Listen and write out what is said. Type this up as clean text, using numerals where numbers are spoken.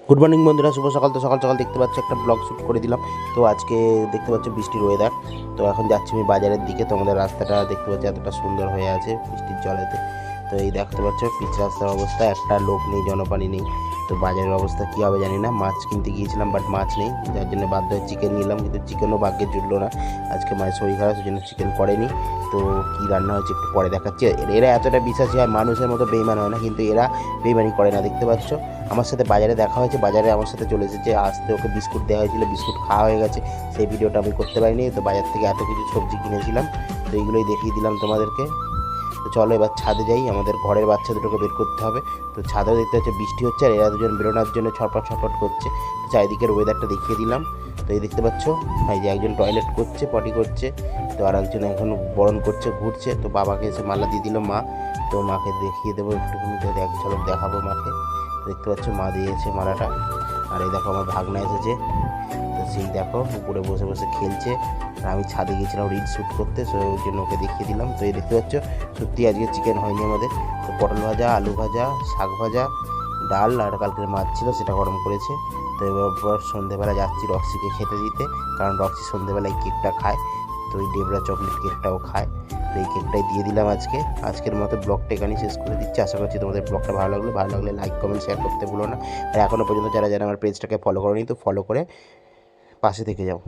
Good morning বন্ধুরা, শুভ সকাল। তো সকাল সকাল দেখতে পাচ্ছ একটা ব্লগ শ্যুট করে দিলাম। তো আজকে দেখতে পাচ্ছ বৃষ্টির ওয়েদার। তো এখন যাচ্ছি আমি বাজারের দিকে। তো আমাদের রাস্তাটা দেখতে পাচ্ছি এতটা সুন্দর হয়ে আছে বৃষ্টির জলেতে। তো এই দেখতে পাচ্ছ পিচ রাস্তার অবস্থা, একটা লোক নেই, জনপানি নেই। তো বাজারের অবস্থা কী হবে জানি না। মাছ কিনতে গিয়েছিলাম বাট মাছ নেই, যার জন্য বাধ্য হয়ে চিকেন নিলাম, কিন্তু চিকেনও ভাগ্যে জুটলো না। আজকে মায়ের শরীর খারাপ, সেই জন্য চিকেন করেনি। তো কী রান্না হয়েছে একটু পরে দেখাচ্ছি। এরা এতটা বিশ্বাসী হয়, মানুষের মতো বেইমান হয় না, কিন্তু এরা বেইমানি করে না। দেখতে পাচ্ছ আমার সাথে বাজারে দেখা হয়েছে, বাজারে আমার সাথে চলে এসেছে। আসতে ওকে বিস্কুট দেওয়া হয়েছিল, বিস্কুট খাওয়া হয়ে গেছে, সেই ভিডিওটা আমি করতে পারিনি। তো বাজার থেকে এত কিছু সবজি কিনেছিলাম, তো এইগুলোই দেখিয়ে দিলাম তোমাদেরকে। তো চলো এবার ছাদে যাই, আমাদের ঘরের বাচ্চা দুটোকে বের করতে হবে। তো ছাদেও দেখতে হচ্ছে বৃষ্টি হচ্ছে, আর এরা দুজন বেরোনোর জন্য ছটপট ছটপট করছে। তো চারিদিকের ওয়েদারটা দেখিয়ে দিলাম। তো এই দেখতে পাচ্ছ, এই যে একজন টয়লেট করছে, পটি করছে, তো আর একজন এখন বরণ করছে, ঘুরছে। তো বাবাকে এসে মালা দিয়ে দিল মা। তো মাকে দেখিয়ে দেবো একটুখানি, তো এক ঝলক দেখাবো মাকে। দেখতে পাচ্ছ মা দিয়েছে মালাটা। আর এই দেখো আমার ভাগনা এসেছে, তো সেই দেখো উপরে বসে বসে খেলছে। আর আমি ছাদে গিয়েছিলাম রিল শ্যুট করতে, সো ওই জন্য ওকে দেখিয়ে দিলাম। তো এই দেখতে পাচ্ছ সত্যি আজকে চিকেন হয়নি আমাদের। তো পটল ভাজা, আলু ভাজা, শাক ভাজা, ডাল, আর কালকের মাছ ছিল সেটা গরম করেছে। তো এবার সন্ধেবেলা যাচ্ছি রক্সিকে খেতে দিতে, কারণ রক্সি সন্ধেবেলায় কেকটা খায়। তো ওই ডেবরা চকলেট কেকটাও খায়। তো এই কেকটাই দিয়ে দিলাম আজকের মতো ব্লগটা এখানেই শেষ করে দিচ্ছি। আশা করছি তোমাদের ব্লগটা ভালো লাগলে লাইক কমেন্ট শেয়ার করতে ভুলো না। আর এখনও পর্যন্ত যারা আমার পেজটাকে ফলো করেনি, তো ফলো করে পাশে থেকে যাও।